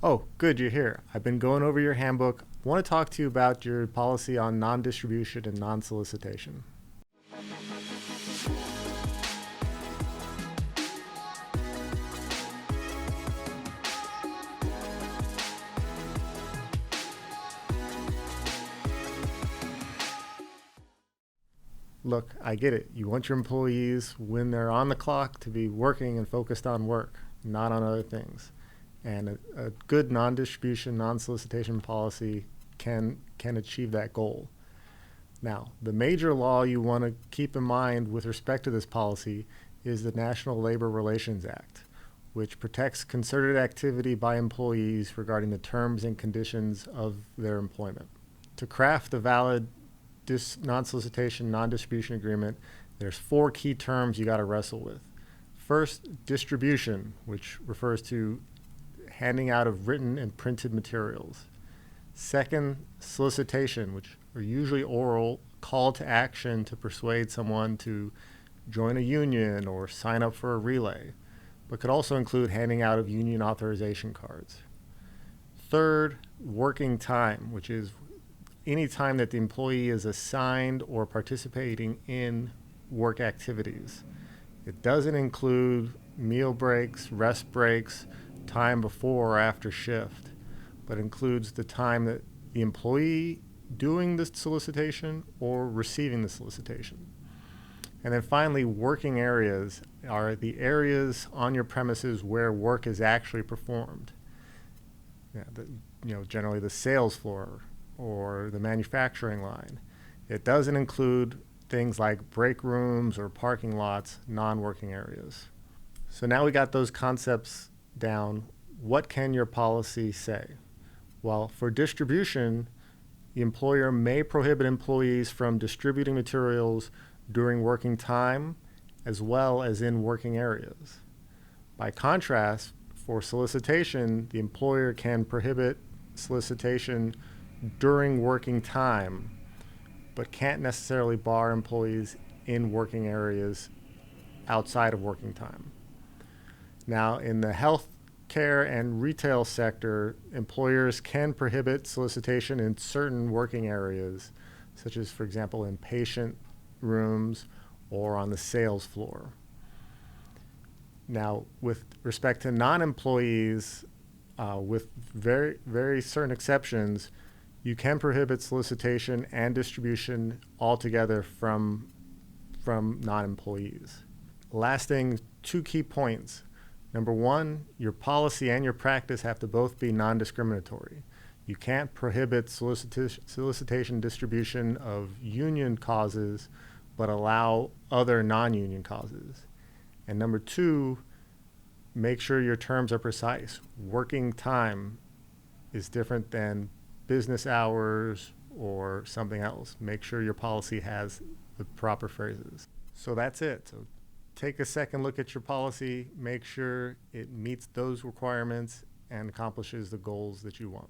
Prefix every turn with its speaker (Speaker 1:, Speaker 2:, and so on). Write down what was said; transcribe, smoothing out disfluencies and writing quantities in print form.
Speaker 1: Oh, good, you're here. I've been going over your handbook. I want to talk to you about your policy on non-distribution and non-solicitation. Look, I get it. You want your employees, when they're on the clock, to be working and focused on work, not on other things. And a good non-distribution, non-solicitation policy can achieve that goal. Now, the major law you want to keep in mind with respect to this policy is the National Labor Relations Act, which protects concerted activity by employees regarding the terms and conditions of their employment. To craft a valid non-solicitation, non-distribution agreement, there's 4 key terms you got to wrestle with. First, distribution, which refers to handing out of written and printed materials. Second, solicitation, which are usually oral, call to action to persuade someone to join a union or sign up for a relay, but could also include handing out of union authorization cards. Third, working time, which is any time that the employee is assigned or participating in work activities. It doesn't include meal breaks, rest breaks, time before or after shift, but includes the time that the employee doing the solicitation or receiving the solicitation. And then finally, working areas are the areas on your premises where work is actually performed. Generally the sales floor or the manufacturing line. It doesn't include things like break rooms or parking lots, non-working areas. So now we got those concepts down. What can your policy say? Well, for distribution, the employer may prohibit employees from distributing materials during working time as well as in working areas. By contrast, for solicitation, the employer can prohibit solicitation during working time, but can't necessarily bar employees in working areas outside of working time. Now, in the healthcare and retail sector, employers can prohibit solicitation in certain working areas, such as, for example, in patient rooms or on the sales floor. Now, with respect to non-employees, with very, very certain exceptions, you can prohibit solicitation and distribution altogether from non-employees. Last thing, 2 key points. Number 1, your policy and your practice have to both be non-discriminatory. You can't prohibit solicitation distribution of union causes, but allow other non-union causes. And number 2, make sure your terms are precise. Working time is different than business hours or something else. Make sure your policy has the proper phrases. So that's it. So take a second look at your policy, make sure it meets those requirements and accomplishes the goals that you want.